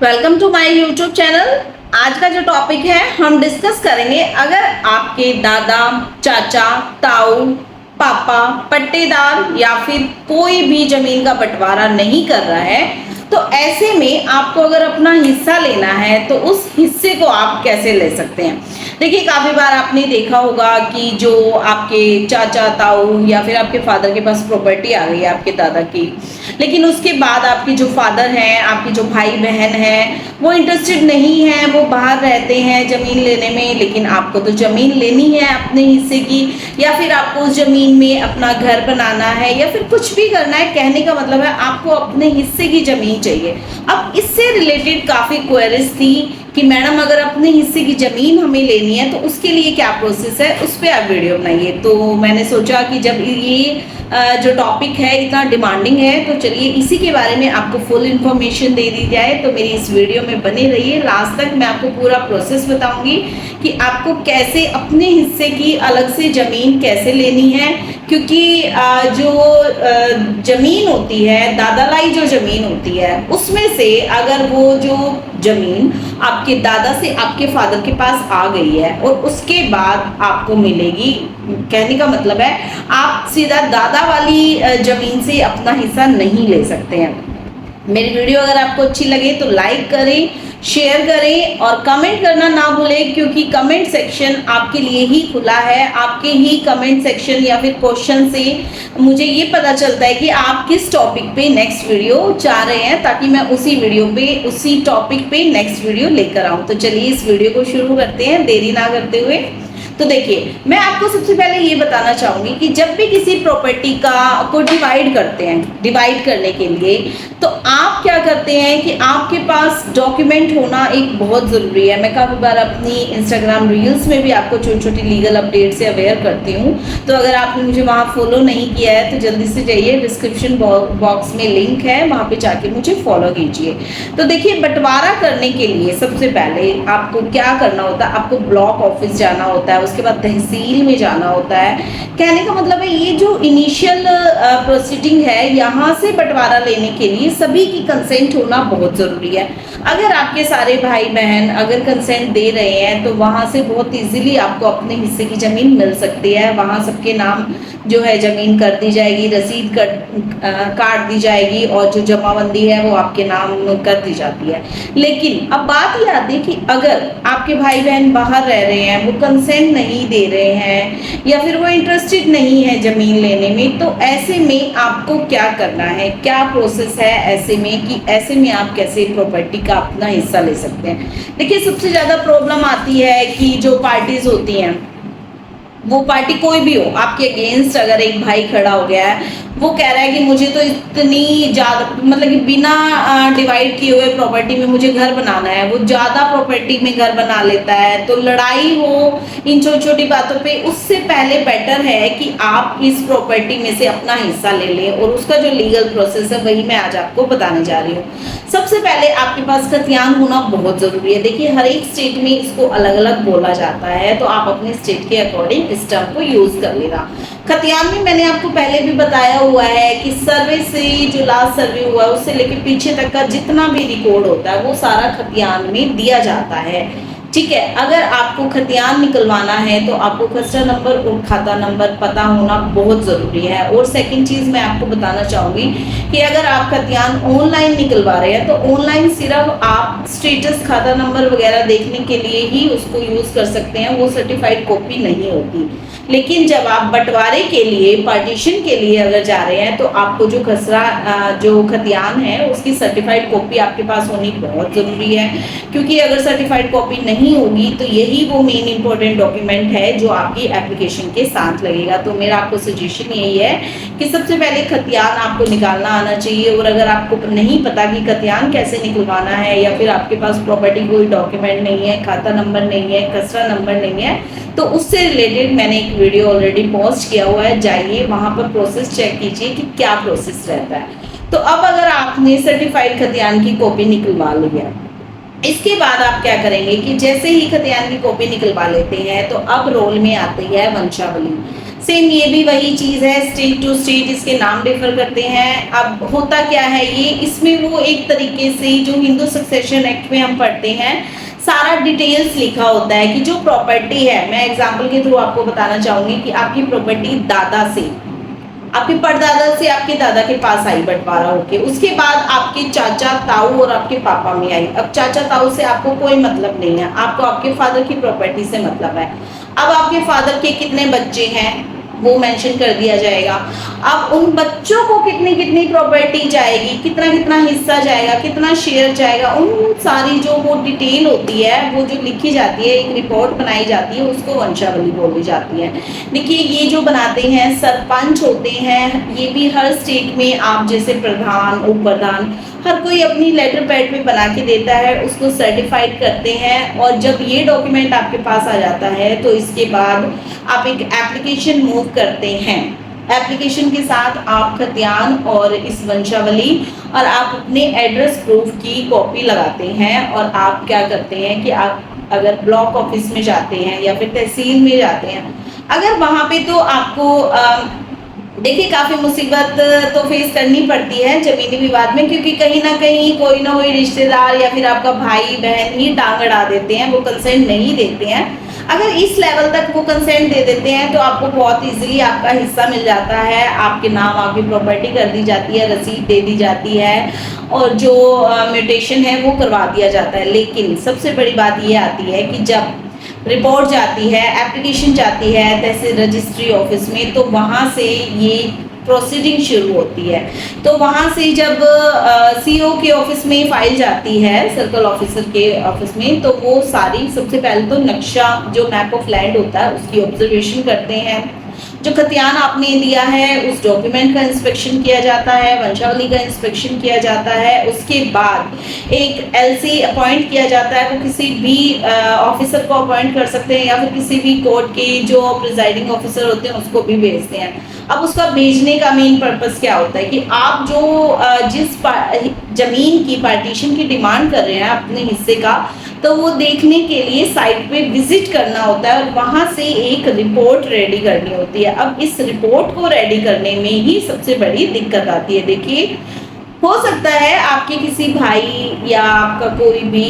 Welcome to my YouTube channel. आज का जो टॉपिक है हम डिस्कस करेंगे, अगर आपके दादा, चाचा, ताऊ, पापा पट्टेदार या फिर कोई भी जमीन का बंटवारा नहीं कर रहा है तो ऐसे में आपको अगर अपना हिस्सा लेना है तो उस हिस्से को आप कैसे ले सकते हैं। देखिए, काफी बार आपने देखा होगा कि जो आपके चाचा, ताऊ या फिर आपके फादर के पास प्रॉपर्टी आ गई है आपके दादा की, लेकिन उसके बाद आपके जो फादर हैं, आपके जो भाई बहन हैं, वो इंटरेस्टेड नहीं है, वो बाहर रहते हैं जमीन लेने में, लेकिन आपको तो जमीन लेनी है अपने हिस्से की, या फिर आपको उस जमीन में अपना घर बनाना है या फिर कुछ भी करना है। कहने का मतलब है आपको अपने हिस्से की जमीन चाहिए। अब इससे रिलेटेड काफी क्वेरीज थी कि मैडम अगर अपने हिस्से की जमीन हमें लेनी है तो उसके लिए क्या प्रोसेस है, उस पर आप वीडियो बनाइए। तो मैंने सोचा कि जब ये जो टॉपिक है इतना डिमांडिंग है तो चलिए इसी के बारे में आपको फुल इन्फॉर्मेशन दे दी जाए। तो मेरी इस वीडियो में बने रहिए, लास्ट तक मैं आपको पूरा प्रोसेस बताऊंगी कि आपको कैसे अपने हिस्से की अलग से जमीन कैसे लेनी है। क्योंकि जो जमीन होती है, दादालाई जो जमीन होती है, उसमें से अगर वो जो जमीन आपके दादा से आपके फादर के पास आ गई है और उसके बाद आपको मिलेगी, कहने का मतलब है आप सीधा दादा वाली जमीन से अपना हिस्सा नहीं ले सकते हैं। मेरी वीडियो अगर आपको अच्छी लगे तो लाइक करें, शेयर करें और कमेंट करना ना भूलें, क्योंकि कमेंट सेक्शन आपके लिए ही खुला है। आपके ही कमेंट सेक्शन या फिर क्वेश्चन से मुझे ये पता चलता है कि आप किस टॉपिक पे नेक्स्ट वीडियो चाह रहे हैं, ताकि मैं उसी वीडियो पे, उसी टॉपिक पे नेक्स्ट वीडियो लेकर आऊं। तो चलिए इस वीडियो को शुरू करते हैं देरी ना करते हुए। तो देखिए, मैं आपको सबसे पहले ये बताना चाहूंगी कि जब भी किसी प्रॉपर्टी को डिवाइड करते हैं, डिवाइड करने के लिए तो आप क्या करते हैं कि आपके पास डॉक्यूमेंट होना एक बहुत ज़रूरी है। मैं काफ़ी बार अपनी इंस्टाग्राम रील्स में भी आपको छोटी छोटी लीगल अपडेट से अवेयर करती हूँ। तो अगर आपने मुझे वहाँ फॉलो नहीं किया है तो जल्दी से जाइए, डिस्क्रिप्शन बॉक्स में लिंक है, वहाँ पे जाके मुझे फॉलो कीजिए। तो देखिए, बंटवारा करने के लिए सबसे पहले आपको क्या करना होता है, आपको ब्लॉक ऑफिस जाना होता है, उसके बाद तहसील में जाना होता है। कहने का मतलब है ये जो इनिशियल प्रोसीडिंग है, यहाँ से बंटवारा लेने के लिए सभी की कंसेंट होना बहुत ज़रूरी है। अगर आपके सारे भाई बहन अगर कंसेंट दे रहे हैं तो वहाँ से बहुत इजीली आपको अपने हिस्से की ज़मीन मिल सकती है। वहाँ सबके नाम जो है ज़मीन कर दी जाएगी, रसीद काट दी जाएगी और जो जमाबंदी है वो आपके नाम कर दी जाती है। लेकिन अब बात ये आती है कि अगर आपके भाई बहन बाहर रह रहे हैं, वो कंसेंट नहीं दे रहे हैं या फिर वो इंटरेस्टेड नहीं है ज़मीन लेने में, तो ऐसे में आपको क्या करना है, क्या प्रोसेस है ऐसे में, कि ऐसे में आप कैसे प्रॉपर्टी का अपना हिस्सा ले सकते हैं। देखिए, सबसे ज़्यादा प्रॉब्लम आती है कि जो पार्टीज होती हैं, वो पार्टी कोई भी हो, आपके अगेंस्ट अगर एक भाई खड़ा हो गया है, वो कह रहा है कि मुझे तो इतनी ज़्यादा, मतलब कि बिना डिवाइड किए हुए प्रॉपर्टी में मुझे घर बनाना है, वो ज़्यादा प्रॉपर्टी में घर बना लेता है, तो लड़ाई हो इन छोटी छोटी बातों पे। उससे पहले बेटर है कि आप इस प्रॉपर्टी में से अपना हिस्सा ले लें, और उसका जो लीगल प्रोसेस है वही मैं आज आपको बताने जा रही हूँ। सबसे पहले आपके पास खतियान होना बहुत ज़रूरी है। देखिए, हर एक स्टेट में इसको अलग अलग बोला जाता है, तो आप अपने स्टेट के अकॉर्डिंग इस टर्म को यूज़ कर लेना। खतियान में मैंने आपको पहले भी बताया हुआ है कि सर्वे से जो लास्ट सर्वे हुआ है उससे लेके पीछे तक का जितना भी रिकॉर्ड होता है वो सारा खतियान में दिया जाता है। ठीक है, अगर आपको खतियान निकलवाना है तो आपको खसरा नंबर और खाता नंबर पता होना बहुत ज़रूरी है। और सेकंड चीज़ मैं आपको बताना चाहूँगी कि अगर आप खतियान ऑनलाइन निकलवा रहे हैं तो ऑनलाइन सिर्फ आप स्टेटस, खाता नंबर वगैरह देखने के लिए ही उसको यूज़ कर सकते हैं, वो सर्टिफाइड कॉपी नहीं होती। लेकिन जब आप बंटवारे के लिए, पार्टीशन के लिए अगर जा रहे हैं तो आपको जो खसरा, जो खतियान है उसकी सर्टिफाइड कॉपी आपके पास होनी बहुत ज़रूरी है। क्योंकि अगर सर्टिफाइड कॉपी नहीं होगी तो यही वो मेन इंपॉर्टेंट डॉक्यूमेंट है जो आपकी एप्लीकेशन के साथ लगेगा। तो मेरा आपको सजेशन यही है कि सबसे पहले खतियान आपको निकालना आना चाहिए। और अगर आपको नहीं पता कि खतियान कैसे निकलवाना है, या फिर आपके पास प्रॉपर्टी कोई डॉक्यूमेंट नहीं है, खाता नंबर नहीं है, खसरा नंबर नहीं है, तो उससे रिलेटेड मैंने एक वीडियो ऑलरेडी पोस्ट किया हुआ है, जाइए वहाँ पर प्रोसेस चेक कीजिए कि क्या प्रोसेस रहता है। तो अब अगर आपने सर्टिफाइड खतियान की कॉपी निकलवा ली है, इसके बाद आप क्या करेंगे कि जैसे ही खतियान की कॉपी निकलवा लेते हैं तो अब रोल में आती है वंशावली। सेम ये भी वही चीज़ है, स्टेट टू स्टेट इसके नाम डिफर करते हैं। अब होता क्या है ये, इसमें वो एक तरीके से जो हिंदू सक्सेशन एक्ट में हम पढ़ते हैं सारा डिटेल्स लिखा होता है कि जो प्रॉपर्टी है, मैं एग्जांपल के थ्रू आपको बताना चाहूंगी कि आपकी प्रॉपर्टी दादा से, आपके परदादा से आपके दादा के पास आई बंटवारा होके, उसके बाद आपके चाचा ताऊ और आपके पापा में आई। अब चाचा ताऊ से आपको कोई मतलब नहीं है, आपको आपके फादर की प्रॉपर्टी से मतलब है। अब आपके फादर के कितने बच्चे हैं वो मेंशन कर दिया जाएगा। अब उन बच्चों को कितनी कितनी प्रॉपर्टी जाएगी, कितना कितना हिस्सा जाएगा, कितना शेयर जाएगा, उन सारी जो वो डिटेल होती है वो जो लिखी जाती है, एक रिपोर्ट बनाई जाती है, उसको वंशावली बोली जाती है। देखिए ये जो बनाते हैं सरपंच होते हैं, ये भी हर स्टेट में आप जैसे प्रधान, उप प्रधान, हर कोई अपनी लेटर पैड पे बना के देता है, उसको सर्टिफाइड करते हैं। और जब ये डॉक्यूमेंट आपके पास आ जाता है तो इसके बाद आप एक एप्लीकेशन मूव करते हैं। एप्लीकेशन के साथ आप खतियान और इस वंशावली और आप अपने एड्रेस प्रूफ की कॉपी लगाते हैं। और आप क्या करते हैं कि आप अगर ब्लॉक ऑफिस में जाते हैं या फिर तहसील में जाते हैं, अगर वहाँ पे तो आपको देखिए काफ़ी मुसीबत तो फेस करनी पड़ती है ज़मीनी विवाद में, क्योंकि कहीं ना कहीं कोई ना कोई रिश्तेदार या फिर आपका भाई बहन ही टांग अड़ा देते हैं, वो कंसेंट नहीं देते हैं। अगर इस लेवल तक वो कंसेंट दे देते हैं तो आपको बहुत इजीली आपका हिस्सा मिल जाता है, आपके नाम आपकी प्रॉपर्टी कर दी जाती है, रसीद दे दी जाती है और जो म्यूटेशन है वो करवा दिया जाता है। लेकिन सबसे बड़ी बात ये आती है कि जब रिपोर्ट जाती है, एप्लीकेशन जाती है तहसील रजिस्ट्री ऑफिस में, तो वहाँ से ये प्रोसीडिंग शुरू होती है। तो वहाँ से जब सीओ के ऑफिस में फाइल जाती है, सर्कल ऑफिसर के ऑफिस में, तो वो सारी सबसे पहले तो नक्शा जो मैप ऑफ लैंड होता है उसकी ऑब्जर्वेशन करते हैं। जो खतियान आपने दिया है उस डॉक्यूमेंट का इंस्पेक्शन किया जाता है, वंशावली का इंस्पेक्शन किया जाता है। उसके बाद एक एलसी अपॉइंट किया जाता है, वो किसी भी ऑफिसर को अपॉइंट कर सकते हैं या फिर किसी भी कोर्ट के जो प्रिजाइडिंग ऑफिसर होते हैं उसको भी भेजते हैं। अब उसका भेजने का मेन पर्पस क्या होता है कि आप जो जिस जमीन की पार्टीशन की डिमांड कर रहे हैं अपने हिस्से का, तो वो देखने के लिए साइट पे विजिट करना होता है और वहाँ से एक रिपोर्ट रेडी करनी होती है। अब इस रिपोर्ट को रेडी करने में ही सबसे बड़ी दिक्कत आती है। देखिए हो सकता है आपके किसी भाई या आपका कोई भी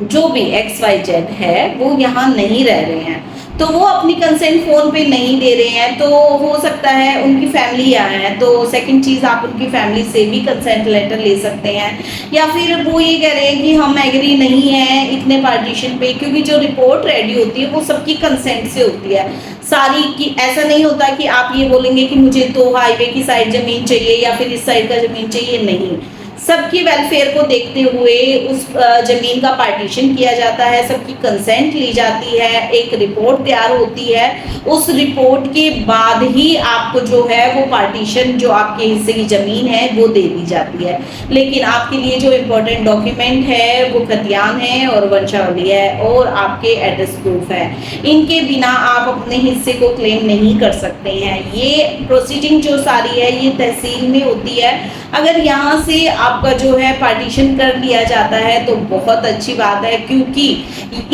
जो भी XYZ है वो यहाँ नहीं रह रहे हैं, तो वो अपनी कंसेंट फोन पे नहीं दे रहे हैं, तो हो सकता है उनकी फैमिली यहाँ है, तो सेकंड चीज़ आप उनकी फैमिली से भी कंसेंट लेटर ले सकते हैं। या फिर वो ये कह रहे हैं कि हम एग्री नहीं है इतने पार्टीशन पे, क्योंकि जो रिपोर्ट रेडी होती है वो सबकी कंसेंट से होती है सारी की। ऐसा नहीं होता कि आप ये बोलेंगे कि मुझे तो हाईवे की साइड ज़मीन चाहिए या फिर इस साइड का ज़मीन चाहिए, नहीं, सबकी वेलफेयर को देखते हुए उस जमीन का पार्टीशन किया जाता है, सबकी कंसेंट ली जाती है, एक रिपोर्ट तैयार होती है। उस रिपोर्ट के बाद ही आपको जो है वो पार्टीशन जो आपके हिस्से की जमीन है वो दे दी जाती है। लेकिन आपके लिए जो इम्पोर्टेंट डॉक्यूमेंट है वो खतियान है और वंशावली है और आपके एड्रेस प्रूफ है। इनके बिना आप अपने हिस्से को क्लेम नहीं कर सकते हैं। ये प्रोसीडिंग जो सारी है ये तहसील में होती है। अगर यहाँ से आपका जो है पार्टीशन कर लिया जाता है तो बहुत अच्छी बात है, क्योंकि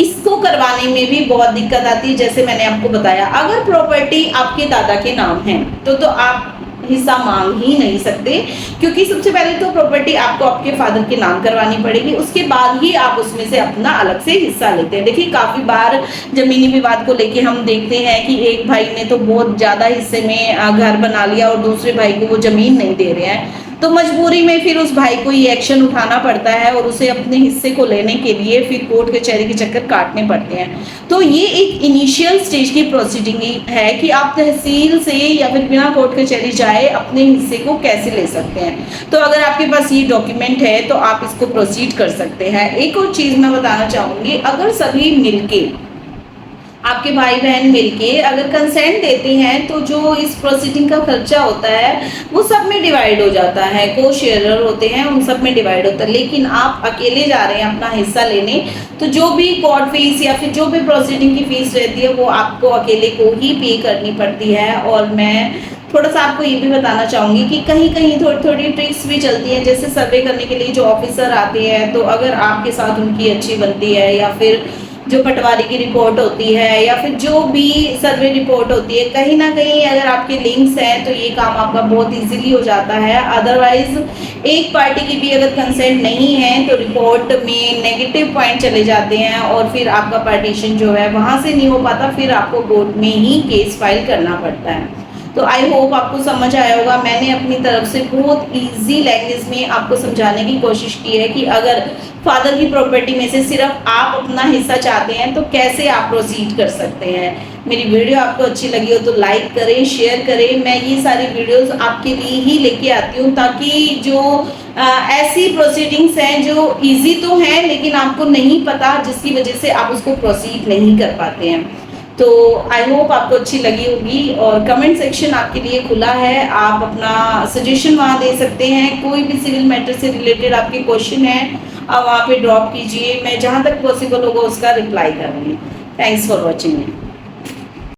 इसको करवाने में भी बहुत दिक्कत आती है। जैसे मैंने आपको बताया, अगर प्रॉपर्टी आपके दादा के नाम है तो आप हिस्सा मांग ही नहीं सकते, क्योंकि सबसे पहले तो प्रॉपर्टी आपको आपके फादर के नाम करवानी पड़ेगी, उसके बाद ही आप उसमें से अपना अलग से हिस्सा लेते हैं। देखिए काफ़ी बार जमीनी विवाद को लेके हम देखते हैं कि एक भाई ने तो बहुत ज़्यादा हिस्से में घर बना लिया और दूसरे भाई को वो ज़मीन नहीं दे रहे हैं, तो मजबूरी में फिर उस भाई को ये एक्शन उठाना पड़ता है और उसे अपने हिस्से को लेने के लिए फिर कोर्ट कचहरी के चक्कर काटने पड़ते हैं। तो ये एक इनिशियल स्टेज की प्रोसीडिंग है कि आप तहसील से या फिर बिना कोर्ट कचहरी जाए अपने हिस्से को कैसे ले सकते हैं। तो अगर आपके पास ये डॉक्यूमेंट है तो आप इसको प्रोसीड कर सकते हैं। एक और चीज़ मैं बताना चाहूँगी, अगर सभी मिलके आपके भाई बहन मिलके अगर कंसेंट देते हैं तो जो इस प्रोसीडिंग का खर्चा होता है वो सब में डिवाइड हो जाता है, को शेयरर होते हैं उन सब में डिवाइड होता है। लेकिन आप अकेले जा रहे हैं अपना हिस्सा लेने, तो जो भी कोर्ट फीस या फिर जो भी प्रोसीडिंग की फीस रहती है वो आपको अकेले को ही पे करनी पड़ती है। और मैं थोड़ा सा आपको ये भी बताना चाहूँगी कि कहीं कहीं थोड़ी थोड़ी ट्रिक्स भी चलती हैं। जैसे सर्वे करने के लिए जो ऑफिसर आते हैं, तो अगर आपके साथ उनकी अच्छी बनती है या फिर जो पटवारी की रिपोर्ट होती है या फिर जो भी सर्वे रिपोर्ट होती है, कहीं ना कहीं अगर आपके लिंक्स हैं तो ये काम आपका बहुत इजीली हो जाता है। अदरवाइज एक पार्टी की भी अगर कंसेंट नहीं है तो रिपोर्ट में नेगेटिव पॉइंट चले जाते हैं और फिर आपका पार्टीशन जो है वहाँ से नहीं हो पाता, फिर आपको कोर्ट में ही केस फाइल करना पड़ता है। तो आई होप आपको समझ आया होगा। मैंने अपनी तरफ से बहुत इजी लैंग्वेज में आपको समझाने की कोशिश की है कि अगर फादर की प्रॉपर्टी में से सिर्फ आप अपना हिस्सा चाहते हैं तो कैसे आप प्रोसीड कर सकते हैं। मेरी वीडियो आपको अच्छी लगी हो तो लाइक करें, शेयर करें। मैं ये सारी वीडियोस आपके लिए ही लेके आती हूँ ताकि जो ऐसी प्रोसीडिंग्स हैं जो इजी तो हैं लेकिन आपको नहीं पता, जिसकी वजह से आप उसको प्रोसीड नहीं कर पाते हैं। तो आई होप आपको अच्छी लगी होगी और कमेंट सेक्शन आपके लिए खुला है, आप अपना सजेशन वहाँ दे सकते हैं। कोई भी सिविल मैटर से रिलेटेड आपके क्वेश्चन है आप वहाँ पे ड्रॉप कीजिए, मैं जहाँ तक पॉसिबल होगा उसका रिप्लाई करूँगी। Thanks for watching.